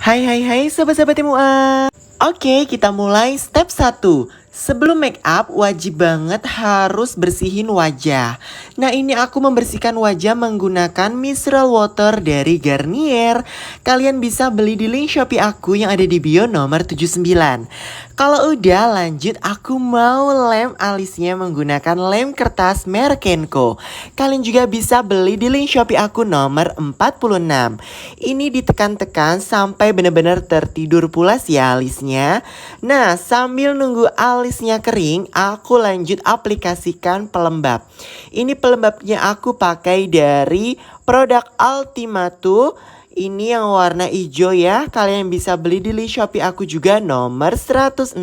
Hai sobat-sobat MUA. Oke, kita mulai step 1. Sebelum make up, wajib banget harus bersihin wajah. Nah, ini aku membersihkan wajah menggunakan micellar water dari Garnier. Kalian bisa beli di link Shopee aku yang ada di bio nomor 79. Kalau udah lanjut, aku mau lem alisnya menggunakan lem kertas merek Kenko. Kalian juga bisa beli di link Shopee aku nomor 46. Ini ditekan-tekan sampai benar-benar tertidur pulas ya alisnya. Nah, sambil nunggu alisnya kering, aku lanjut aplikasikan pelembab. Ini pelembabnya aku pakai dari produk Ultimato. Ini yang warna hijau ya. Kalian bisa beli di link Shopee aku juga nomor 116.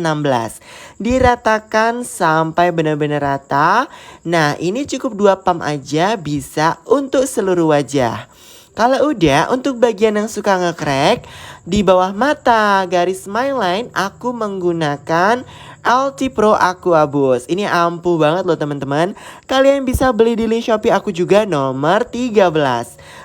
Diratakan sampai benar-benar rata. Nah, ini cukup 2 pump aja bisa untuk seluruh wajah. Kalau udah, untuk bagian yang suka nge-crack, di bawah mata garis smile line aku menggunakan LT Pro Aqua Boost. Ini ampuh banget loh teman-teman. Kalian bisa beli di link Shopee aku juga nomor 13.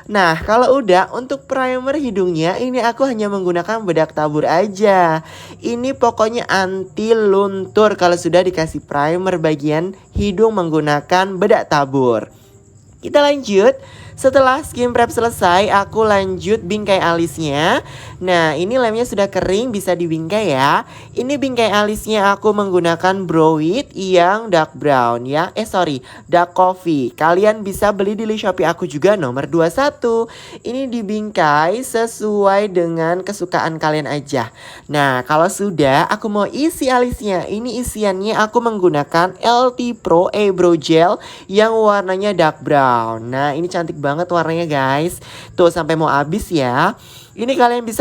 Nah, kalau udah untuk primer hidungnya, ini aku hanya menggunakan bedak tabur aja. Ini pokoknya anti luntur kalau sudah dikasih primer bagian hidung menggunakan bedak tabur. Kita lanjut. Setelah skin prep selesai, aku lanjut bingkai alisnya. Nah, ini lemnya sudah kering, bisa dibingkai ya. Ini bingkai alisnya aku menggunakan brow wit yang dark brown ya. Dark coffee. Kalian bisa beli di link Shopee aku juga nomor 21. Ini dibingkai sesuai dengan kesukaan kalian aja. Nah, kalau sudah, aku mau isi alisnya. Ini isiannya aku menggunakan LT Pro Eyebrow Gel yang warnanya dark brown. Nah, ini cantik banget warnanya guys. Tuh sampai mau habis ya. Ini kalian bisa